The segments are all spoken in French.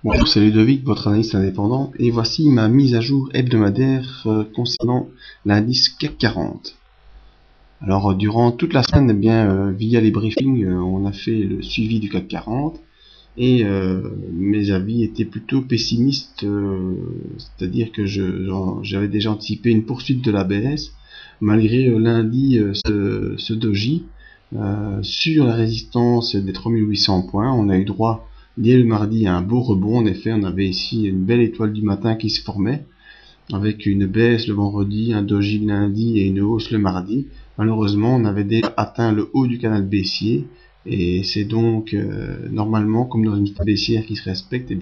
Bonjour, c'est Ludovic, votre analyste indépendant, et voici ma mise à jour hebdomadaire concernant l'indice CAC 40. Alors, durant toute la semaine, via les briefings, on a fait le suivi du CAC 40, et mes avis étaient plutôt pessimistes, c'est-à-dire que j'avais déjà anticipé une poursuite de la baisse, malgré lundi ce doji sur la résistance des 3800 points. On a eu droit dès le mardi à un beau rebond. En effet, on avait ici une belle étoile du matin qui se formait, avec une baisse le vendredi, un doji le lundi et une hausse le mardi. Malheureusement, on avait déjà atteint le haut du canal baissier, et c'est donc normalement, comme dans une baissière qui se respecte,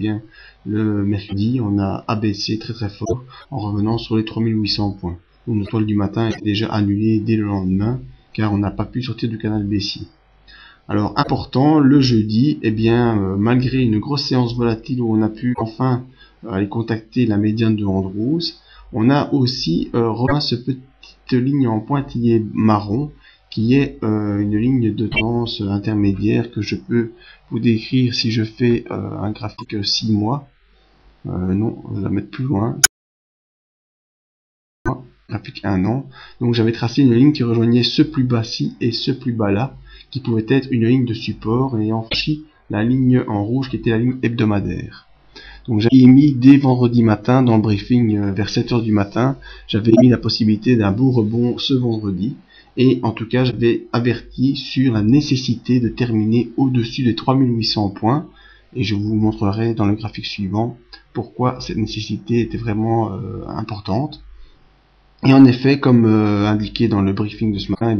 le mercredi, on a abaissé très très fort en revenant sur les 3800 points. Donc l'étoile du matin est déjà annulée dès le lendemain, car on n'a pas pu sortir du canal baissier. Alors important, le jeudi, malgré une grosse séance volatile où on a pu enfin aller contacter la médiane de Andrews, on a aussi rejoint cette petite ligne en pointillé marron qui est une ligne de tendance intermédiaire que je peux vous décrire si je fais un graphique 6 mois. Non, je vais la mettre plus loin. Graphique 1 an. Donc j'avais tracé une ligne qui rejoignait ce plus bas-ci et ce plus bas-là, qui pouvait être une ligne de support, ayant franchi la ligne en rouge qui était la ligne hebdomadaire. Donc j'avais émis dès vendredi matin dans le briefing vers 7h du matin, j'avais émis la possibilité d'un beau rebond ce vendredi, et en tout cas j'avais averti sur la nécessité de terminer au-dessus des 3800 points, et je vous montrerai dans le graphique suivant pourquoi cette nécessité était vraiment importante. Et en effet, comme indiqué dans le briefing de ce matin,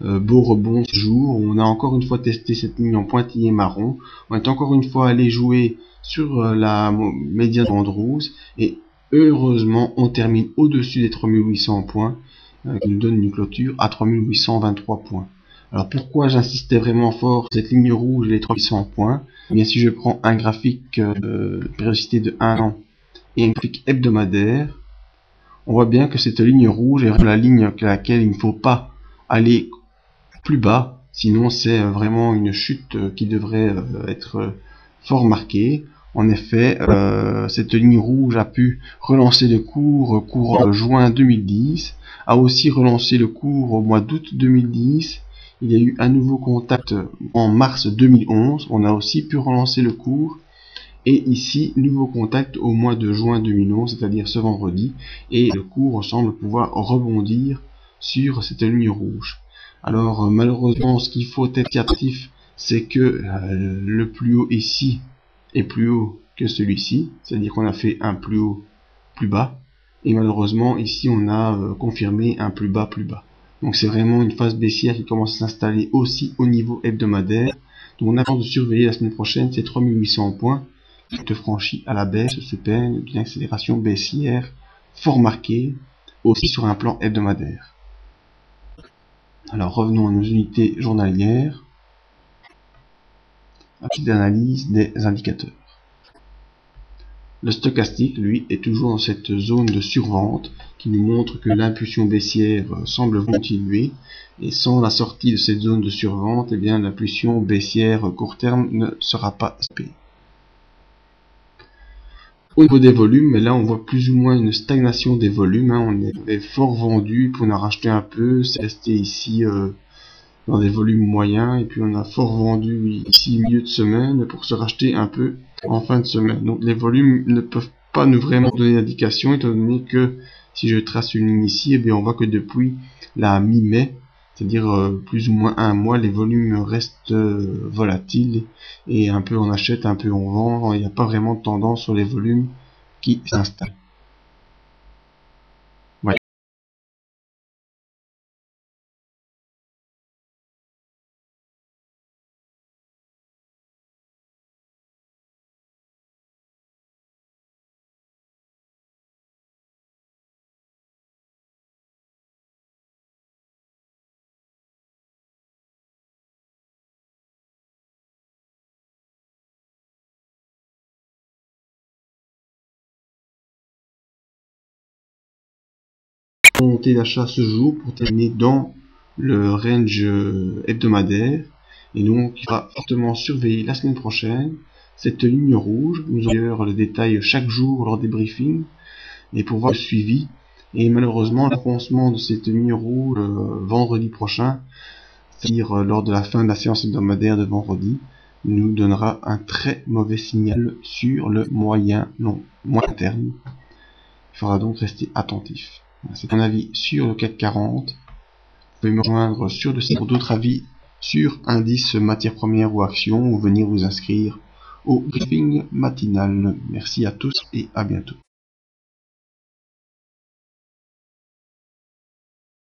beau rebond ce jour. On a encore une fois testé cette ligne en pointillé marron. On est encore une fois allé jouer sur la médiane d'Andrews. Et heureusement, on termine au-dessus des 3800 points, qui nous donne une clôture à 3823 points. Alors pourquoi j'insistais vraiment fort sur cette ligne rouge et les 3800 points? Si je prends un graphique de périodicité de 1 an et un graphique hebdomadaire, on voit bien que cette ligne rouge est la ligne à laquelle il ne faut pas aller plus bas, sinon c'est vraiment une chute qui devrait être fort marquée. En effet, cette ligne rouge a pu relancer le cours courant juin 2010, a aussi relancé le cours au mois d'août 2010. Il y a eu un nouveau contact en mars 2011, on a aussi pu relancer le cours. Et ici, nouveau contact au mois de juin 2011, c'est-à-dire ce vendredi, et le cours semble pouvoir rebondir sur cette ligne rouge. Alors malheureusement, ce qu'il faut être attentif, c'est que le plus haut ici est plus haut que celui-ci, c'est-à-dire qu'on a fait un plus haut plus bas, et malheureusement ici on a confirmé un plus bas plus bas. Donc c'est vraiment une phase baissière qui commence à s'installer aussi au niveau hebdomadaire. Donc on attend de surveiller la semaine prochaine ces 3800 points qui franchit à la baisse se peigne d'une accélération baissière fort marquée, aussi sur un plan hebdomadaire. Alors revenons à nos unités journalières, un petit analyse des indicateurs. Le stochastique, lui, est toujours dans cette zone de survente qui nous montre que l'impulsion baissière semble continuer, et sans la sortie de cette zone de survente, l'impulsion baissière court terme ne sera pas stoppée. Au niveau des volumes, là on voit plus ou moins une stagnation des volumes, on est fort vendu, puis on a racheté un peu, c'est resté ici dans des volumes moyens, et puis on a fort vendu ici milieu de semaine pour se racheter un peu en fin de semaine. Donc les volumes ne peuvent pas nous vraiment donner d'indication, étant donné que si je trace une ligne ici, on voit que depuis la mi-mai, c'est-à-dire plus ou moins un mois, les volumes restent volatiles, et un peu on achète, un peu on vend, il n'y a pas vraiment de tendance sur les volumes qui s'installent. Voilà. Montée d'achat ce jour pour terminer dans le range hebdomadaire, et donc il va fortement surveiller la semaine prochaine cette ligne rouge. Nous aurons d'ailleurs le détail chaque jour lors des briefings et pour voir le suivi. Et malheureusement, l'avancement de cette ligne rouge vendredi prochain, c'est-à-dire lors de la fin de la séance hebdomadaire de vendredi, nous donnera un très mauvais signal sur le moyen terme. Il faudra donc rester attentif. C'est un avis sur le CAC 40. Vous pouvez me rejoindre sur le site pour d'autres avis sur indices, matières premières ou actions, ou venir vous inscrire au briefing matinal. Merci à tous et à bientôt.